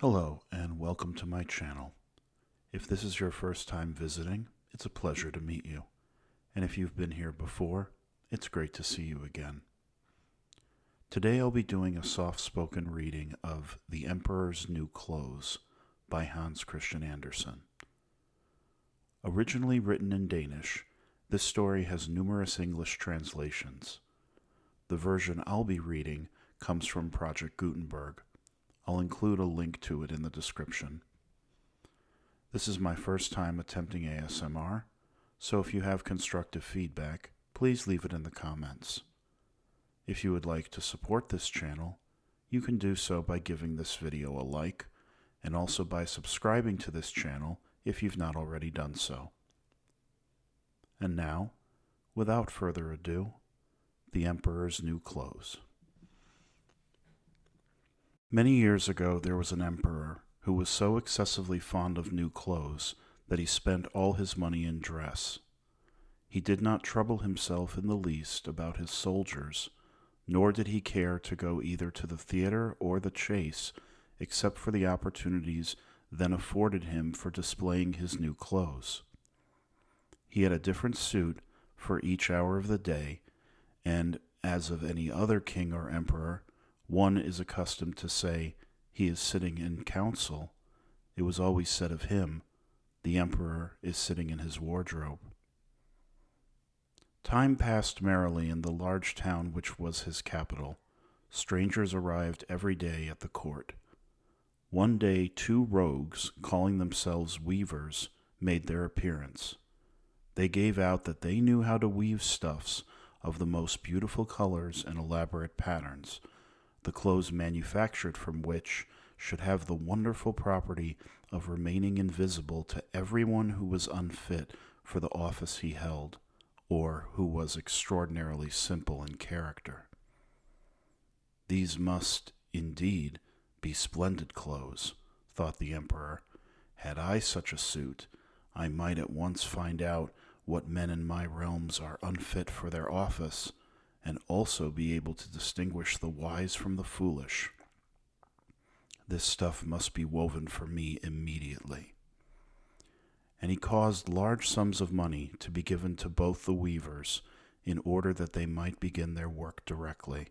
Hello and welcome to my channel. If this is your first time visiting, it's a pleasure to meet you. And if you've been here before, it's great to see you again. Today I'll be doing a soft-spoken reading of The Emperor's New Clothes by Hans Christian Andersen. Originally written in Danish, this story has numerous English translations. The version I'll be reading comes from Project Gutenberg. I'll include a link to it in the description. This is my first time attempting ASMR, so if you have constructive feedback, please leave it in the comments. If you would like to support this channel, you can do so by giving this video a like, and also by subscribing to this channel if you've not already done so. And now, without further ado, The Emperor's New Clothes. Many years ago there was an emperor who was so excessively fond of new clothes that he spent all his money in dress. He did not trouble himself in the least about his soldiers, nor did he care to go either to the theater or the chase, except for the opportunities then afforded him for displaying his new clothes. He had a different suit for each hour of the day, and, as of any other king or emperor, one is accustomed to say, "He is sitting in council." It was always said of him, "The emperor is sitting in his wardrobe." Time passed merrily in the large town which was his capital. Strangers arrived every day at the court. One day 2 rogues, calling themselves weavers, made their appearance. They gave out that they knew how to weave stuffs of the most beautiful colors and elaborate patterns, the clothes manufactured from which should have the wonderful property of remaining invisible to everyone who was unfit for the office he held, or who was extraordinarily simple in character. These must, indeed, be splendid clothes, thought the emperor. Had I such a suit, I might at once find out what men in my realms are unfit for their office, and also be able to distinguish the wise from the foolish. This stuff must be woven for me immediately. And he caused large sums of money to be given to both the weavers, in order that they might begin their work directly.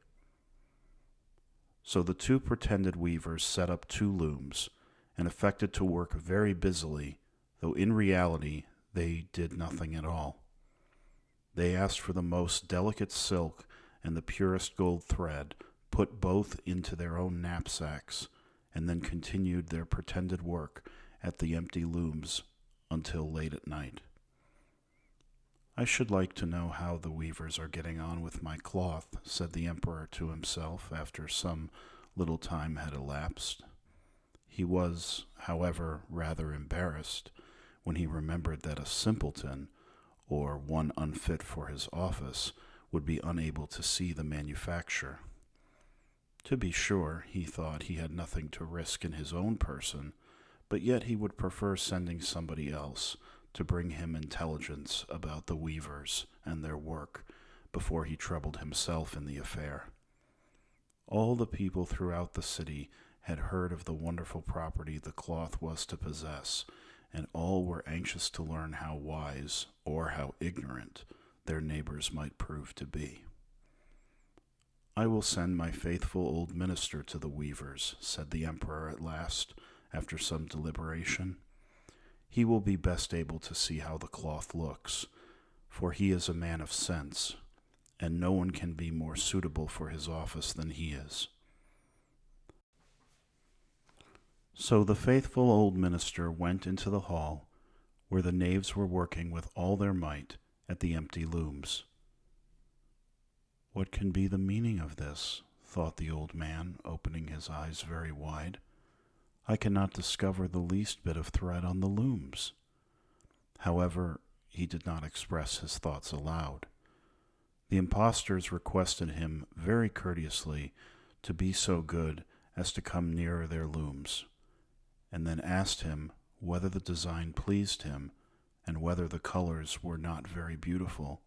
So the 2 pretended weavers set up 2 looms, and affected to work very busily, though in reality they did nothing at all. They asked for the most delicate silk and the purest gold thread, put both into their own knapsacks, and then continued their pretended work at the empty looms until late at night. "I should like to know how the weavers are getting on with my cloth," said the emperor to himself after some little time had elapsed. He was, however, rather embarrassed when he remembered that a simpleton, or one unfit for his office, would be unable to see the manufacture. To be sure, he thought he had nothing to risk in his own person, but yet he would prefer sending somebody else to bring him intelligence about the weavers and their work before he troubled himself in the affair. All the people throughout the city had heard of the wonderful property the cloth was to possess, and all were anxious to learn how wise, or how ignorant, their neighbors might prove to be. "I will send my faithful old minister to the weavers," said the emperor at last, after some deliberation. "He will be best able to see how the cloth looks, for he is a man of sense, and no one can be more suitable for his office than he is." So the faithful old minister went into the hall, where the knaves were working with all their might at the empty looms. "What can be the meaning of this?" thought the old man, opening his eyes very wide. "I cannot discover the least bit of thread on the looms." However, he did not express his thoughts aloud. The impostors requested him very courteously to be so good as to come nearer their looms, and then asked him whether the design pleased him and whether the colors were not very beautiful,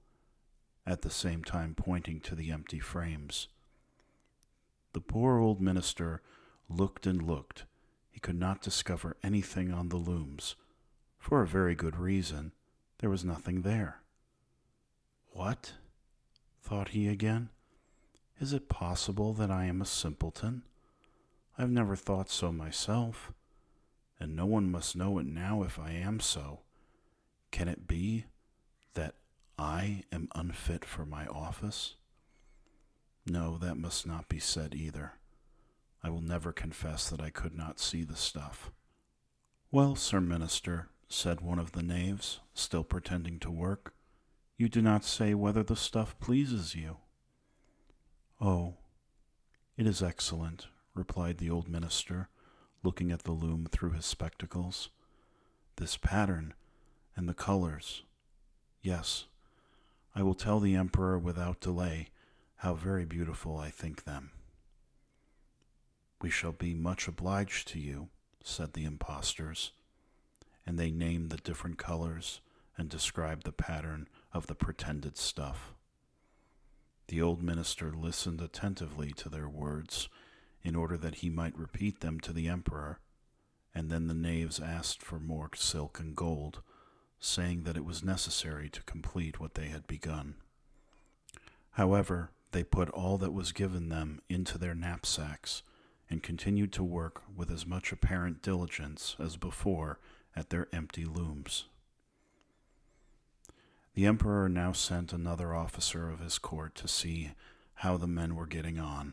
at the same time pointing to the empty frames. The poor old minister looked and looked. he could not discover anything on the looms, for a very good reason. There was nothing there. What? Thought he again. Is it possible that I am a simpleton? I've never thought so myself, and no one must know it now if I am so. Can it be that I am unfit for my office? No, that must not be said either. I will never confess that I could not see the stuff. Well, Sir Minister, said one of the knaves, still pretending to work, you do not say whether the stuff pleases you. Oh, it is excellent, replied the old minister, looking at the loom through his spectacles. This pattern and the colors. Yes, I will tell the emperor without delay how very beautiful I think them. We shall be much obliged to you, said the impostors, and they named the different colors and described the pattern of the pretended stuff. The old minister listened attentively to their words in order that he might repeat them to the emperor, and then the knaves asked for more silk and gold, saying that it was necessary to complete what they had begun. However, they put all that was given them into their knapsacks and continued to work with as much apparent diligence as before at their empty looms. The emperor now sent another officer of his court to see how the men were getting on,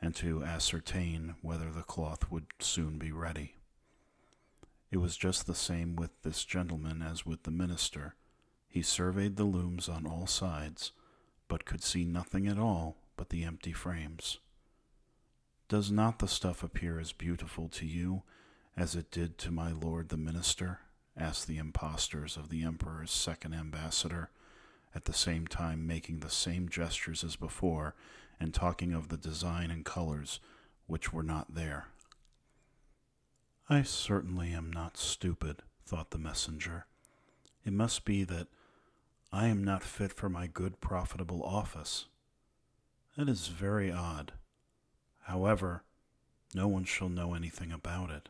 and to ascertain whether the cloth would soon be ready. It was just the same with this gentleman as with the minister. He surveyed the looms on all sides, but could see nothing at all but the empty frames. Does not the stuff appear as beautiful to you as it did to my lord the minister? Asked the impostors of the emperor's second ambassador, at the same time making the same gestures as before and talking of the design and colors which were not there. I certainly am not stupid, thought the messenger. It must be that I am not fit for my good profitable office. It is very odd. However, no one shall know anything about it.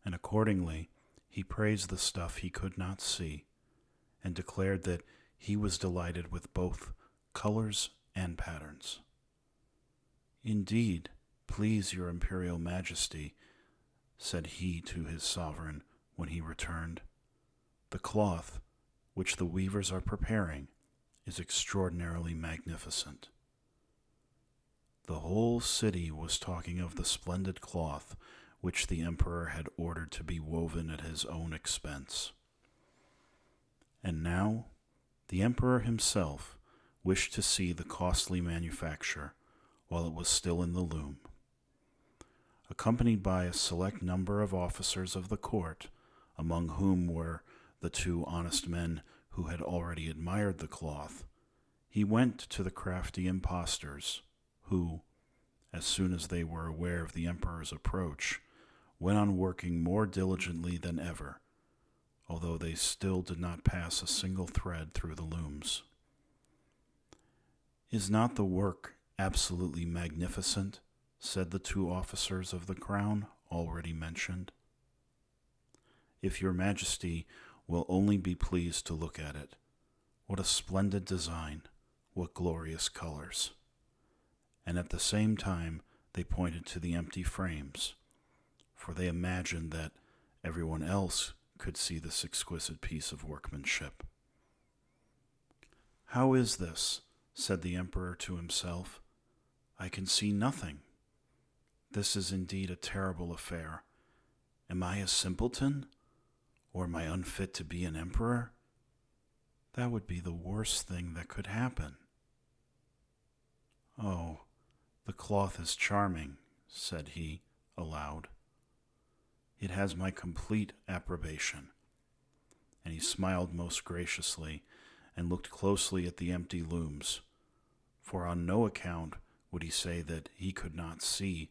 And accordingly, he praised the stuff he could not see, and declared that he was delighted with both colors and patterns. Indeed, please your imperial majesty, said he to his sovereign when he returned, the cloth which the weavers are preparing is extraordinarily magnificent. The whole city was talking of the splendid cloth which the emperor had ordered to be woven at his own expense. And now the emperor himself wished to see the costly manufacture while it was still in the loom. Accompanied by a select number of officers of the court, among whom were the two honest men who had already admired the cloth, he went to the crafty impostors, who, as soon as they were aware of the emperor's approach, went on working more diligently than ever, although they still did not pass a single thread through the looms. Is not the work absolutely magnificent? Said the two officers of the crown already mentioned. If your majesty will only be pleased to look at it, what a splendid design, what glorious colors. And at the same time they pointed to the empty frames, for they imagined that everyone else could see this exquisite piece of workmanship. How is this? Said the emperor to himself. I can see nothing. This is indeed a terrible affair. Am I a simpleton? Or am I unfit to be an emperor? That would be the worst thing that could happen. Oh, the cloth is charming, said he aloud. It has my complete approbation. And he smiled most graciously and looked closely at the empty looms, for on no account would he say that he could not see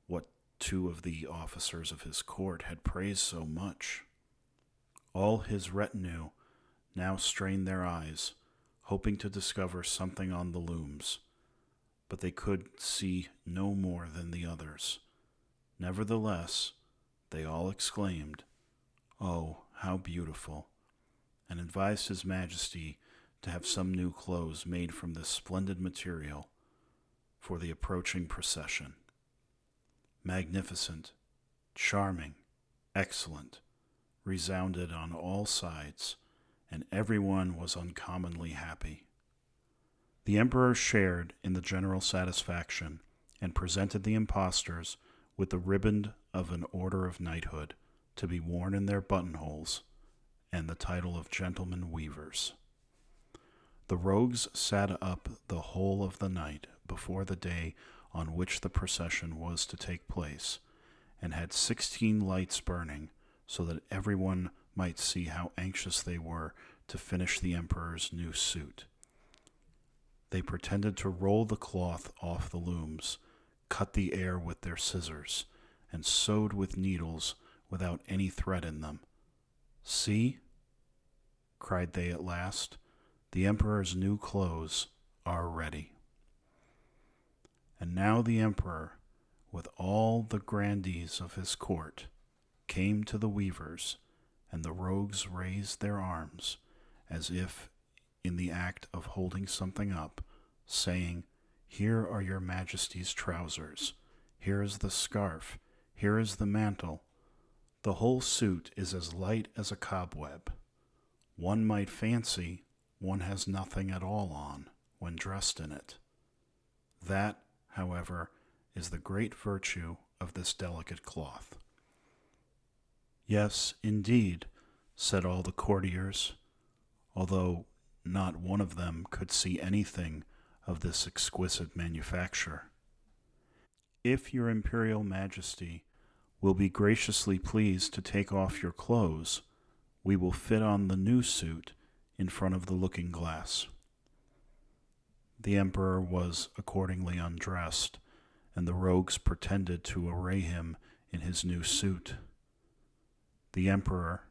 what two of the officers of his court had praised so much. All his retinue now strained their eyes, hoping to discover something on the looms, but they could see no more than the others, Nevertheless, they all exclaimed, "Oh, how beautiful!" and advised His Majesty to have some new clothes made from this splendid material for the approaching procession. Magnificent, charming, excellent, resounded on all sides, and everyone was uncommonly happy. The emperor shared in the general satisfaction and presented the impostors with the riband of an order of knighthood to be worn in their buttonholes and the title of gentlemen weavers. The rogues sat up the whole of the night before the day on which the procession was to take place, and had 16 lights burning, so that everyone might see how anxious they were to finish the emperor's new suit. They pretended to roll the cloth off the looms, cut the air with their scissors, and sewed with needles without any thread in them. "See," cried they at last, "the emperor's new clothes are ready." And now the emperor, with all the grandees of his court, came to the weavers, and the rogues raised their arms, as if in the act of holding something up, saying, "Here are your Majesty's trousers, here is the scarf, here is the mantle. The whole suit is as light as a cobweb. One might fancy one has nothing at all on when dressed in it. That, however, is the great virtue of this delicate cloth." "Yes, indeed," said all the courtiers, although not one of them could see anything of this exquisite manufacture. "If your Imperial Majesty will be graciously pleased to take off your clothes, we will fit on the new suit in front of the looking-glass." The emperor was accordingly undressed, and the rogues pretended to array him in his new suit. The emperor,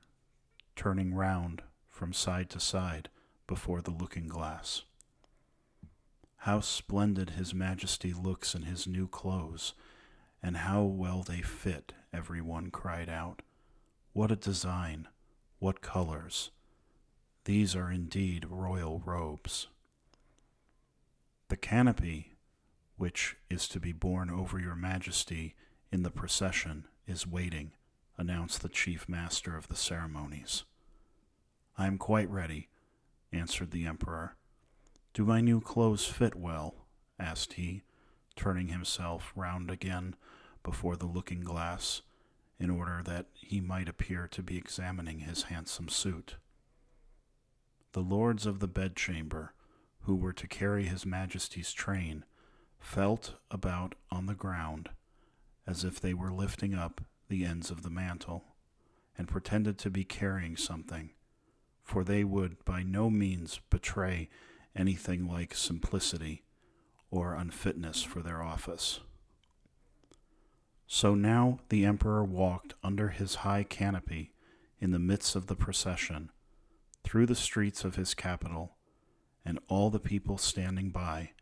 turning round from side to side before the looking-glass. "How splendid His Majesty looks in his new clothes, and how well they fit," every one cried out. "What a design! What colors! These are indeed royal robes." "The canopy, which is to be borne over your Majesty in the procession, is waiting," announced the chief master of the ceremonies. "I am quite ready," answered the emperor. "Do my new clothes fit well?" asked he, turning himself round again before the looking-glass, in order that he might appear to be examining his handsome suit. The lords of the bedchamber, who were to carry His Majesty's train, felt about on the ground as if they were lifting up the ends of the mantle, and pretended to be carrying something, for they would by no means betray anything like simplicity or unfitness for their office. So now the emperor walked under his high canopy in the midst of the procession, through the streets of his capital, and all the people standing by,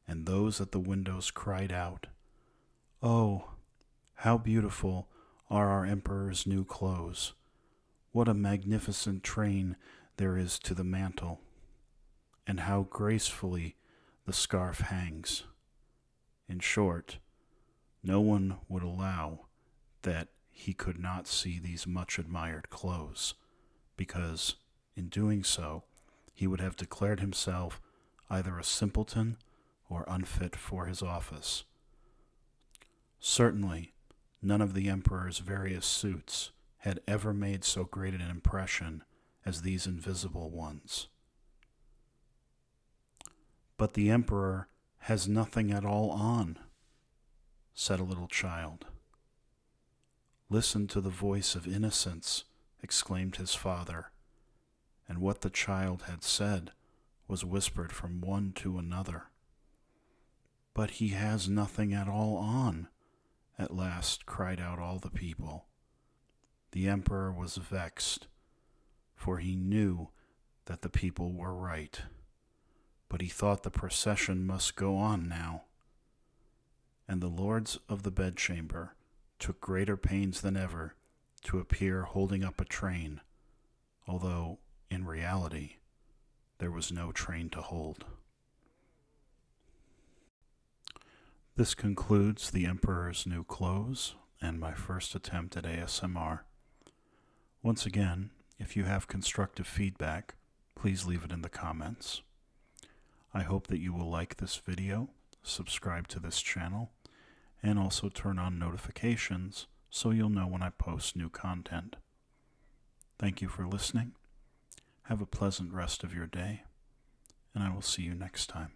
and those at the windows cried out, "Oh, how beautiful are our emperor's new clothes! What a magnificent train there is to the mantle, and how gracefully the scarf hangs!" In short, no one would allow that he could not see these much admired clothes, because in doing so he would have declared himself either a simpleton or unfit for his office. Certainly, none of the emperor's various suits had ever made so great an impression as these invisible ones. "But the emperor has nothing at all on," said a little child. "Listen to the voice of innocence," exclaimed his father, and what the child had said was whispered from one to another. "But he has nothing at all on," at last cried out all the people. The emperor was vexed, for he knew that the people were right, but he thought the procession must go on now. And the lords of the bedchamber took greater pains than ever to appear holding up a train, although, in reality, there was no train to hold. This concludes The Emperor's New Clothes and my first attempt at ASMR. Once again, if you have constructive feedback, please leave it in the comments. I hope that you will like this video, subscribe to this channel, and also turn on notifications so you'll know when I post new content. Thank you for listening. Have a pleasant rest of your day, and I will see you next time.